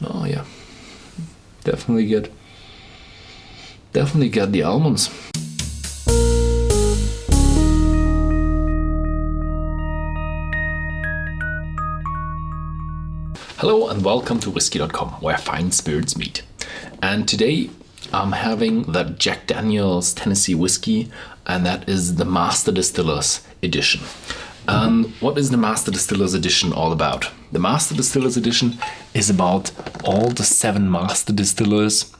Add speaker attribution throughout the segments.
Speaker 1: Oh yeah, definitely get the almonds. Hello and welcome to Whisky.com, where fine spirits meet. And today I'm having the Jack Daniel's Tennessee whiskey, and that is the Master Distillers edition. And what is the Master Distillers edition all about? The Master Distillers edition is about all the 7 master distillers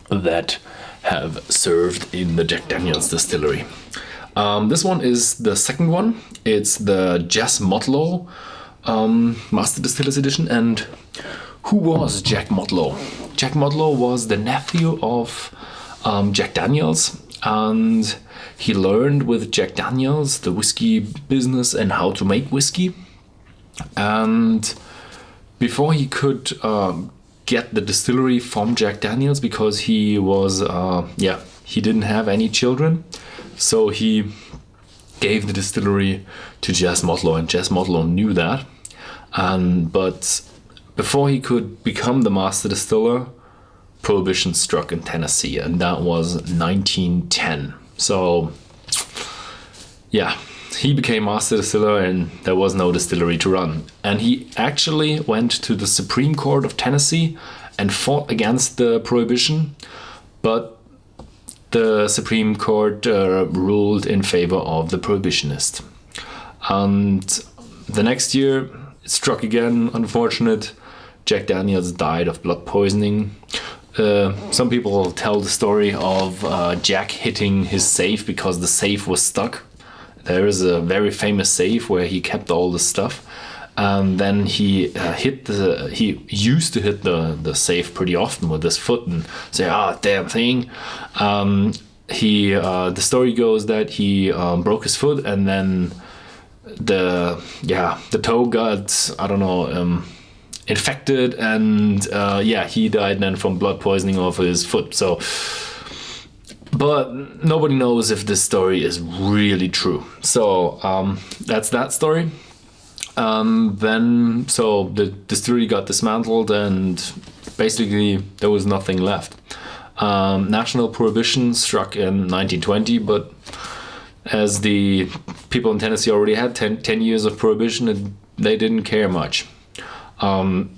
Speaker 1: that have served in the Jack Daniel's distillery. This one is the second one. It's the Jess Motlow Master Distillers edition. And who was Jack Motlow? Jack Motlow was the nephew of Jack Daniel's, and he learned with Jack Daniel's the whiskey business and how to make whiskey. And before he could get the distillery from Jack Daniel's, because he was he didn't have any children, so he gave the distillery to Jess Motlow, and Jess Motlow knew that. But before he could become the master distiller, Prohibition struck in Tennessee, and that was 1910. So yeah, he became master distiller and there was no distillery to run. And he actually went to the Supreme Court of Tennessee and fought against the Prohibition, but the Supreme Court ruled in favor of the Prohibitionist. And the next year it struck again, unfortunate. Jack Daniel's died of blood poisoning. Some people tell the story of Jack hitting his safe because the safe was stuck. There is a very famous safe where he kept all the stuff, and then he used to hit the safe pretty often with his foot and say, damn thing. The story goes that he broke his foot, and then the toe got, infected, and he died then from blood poisoning of his foot. So, but nobody knows if this story is really true. So that's that story. Then the distillery got dismantled, and basically there was nothing left. National Prohibition struck in 1920, but as the people in Tennessee already had 10 years of Prohibition, they didn't care much. And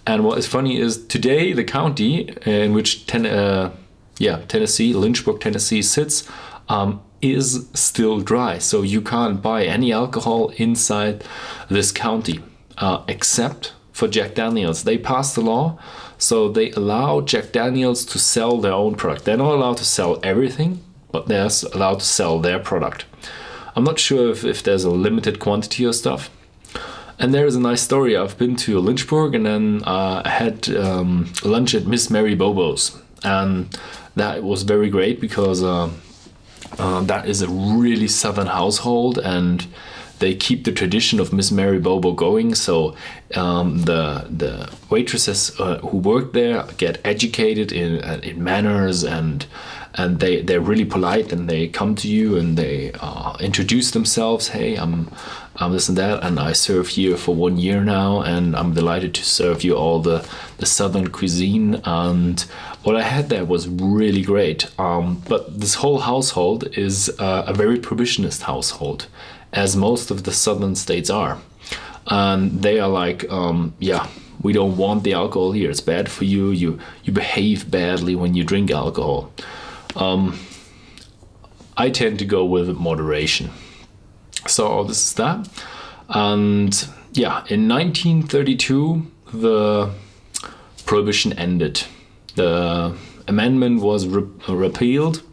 Speaker 1: what is funny is today the county in which Tennessee, Lynchburg, Tennessee sits, is still dry. So you can't buy any alcohol inside this county, except for Jack Daniel's. They passed a law, so they allow Jack Daniel's to sell their own product. They're not allowed to sell everything, but they're allowed to sell their product. I'm not sure if there's a limited quantity of stuff. And there is a nice story. I've been to Lynchburg, and then I had lunch at Miss Mary Bobo's, and that was very great because that is a really southern household, and they keep the tradition of Miss Mary Bobo going. So the waitresses who work there get educated in manners, and they're really polite, and they come to you and they introduce themselves. Hey, I'm this and that, and I serve here for 1 year now, and I'm delighted to serve you all the southern cuisine. And what I had there was really great. But this whole household is a very prohibitionist household, as most of the southern states are. And they are like, we don't want the alcohol here. It's bad for you. You behave badly when you drink alcohol. I tend to go with moderation. So this is that. And in 1932, the Prohibition ended. The amendment was repealed,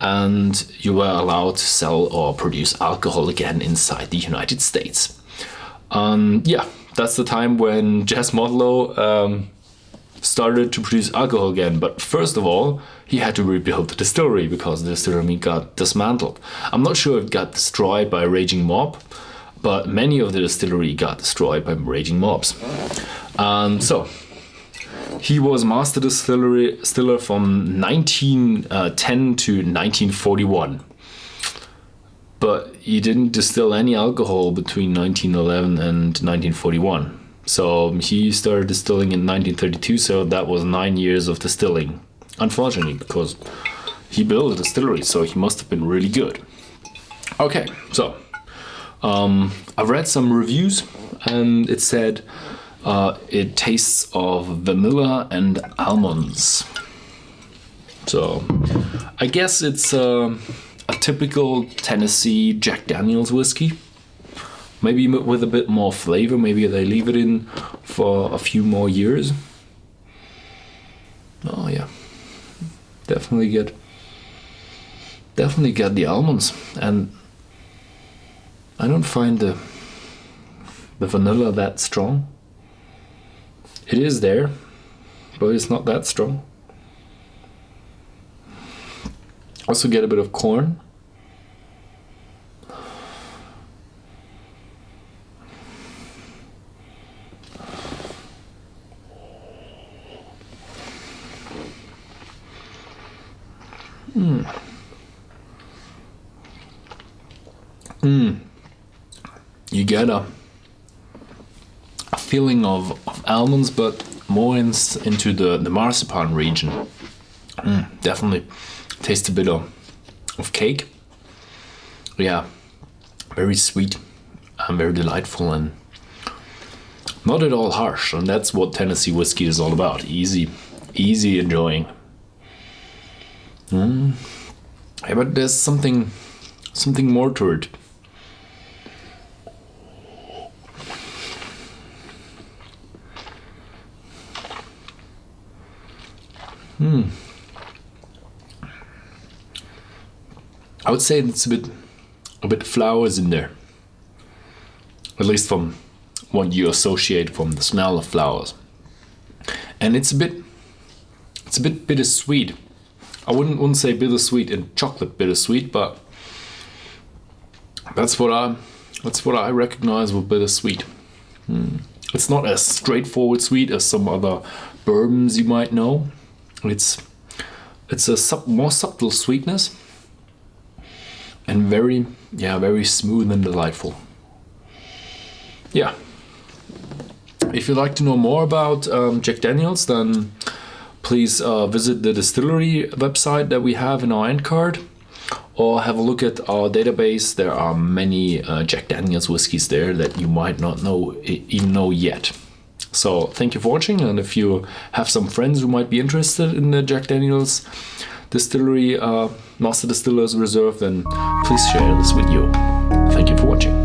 Speaker 1: and you were allowed to sell or produce alcohol again inside the United States. That's the time when Jess Motlow started to produce alcohol again. But first of all, he had to rebuild the distillery because the distillery got dismantled. I'm not sure if it got destroyed by a raging mob, but many of the distillery got destroyed by raging mobs. So he was master distiller from 1910 to 1941. But he didn't distill any alcohol between 1911 and 1941. So he started distilling in 1932, so that was 9 years of distilling. Unfortunately, because he built a distillery, so he must have been really good. Okay, so I've read some reviews, and it said it tastes of vanilla and almonds. So I guess it's a typical Tennessee Jack Daniel's whiskey. Maybe with a bit more flavor. Maybe they leave it in for a few more years. Oh yeah, definitely get the almonds, and I don't find the vanilla that strong. It is there, but it's not that strong. Also get a bit of corn. You get a feeling of almonds, but more into the marzipan region. Definitely taste a bit of cake. Yeah, very sweet and very delightful, and not at all harsh. And that's what Tennessee whiskey is all about. Easy enjoying. Yeah, but there's something more to it. I would say it's a bit flowers in there. At least from what you associate from the smell of flowers. And it's a bit bittersweet. I wouldn't say bittersweet and chocolate bittersweet, but that's what I recognize with bittersweet. It's not as straightforward sweet as some other bourbons you might know. It's a more subtle sweetness, and very smooth and delightful. Yeah. If you'd like to know more about Jack Daniel's, then please visit the Distillery website that we have in our end card, or have a look at our database. There are many Jack Daniel's whiskeys there that you might not even know yet. So thank you for watching, and if you have some friends who might be interested in the Jack Daniel's Distillery Master Distillers Reserve, then please share this with you. Thank you for watching.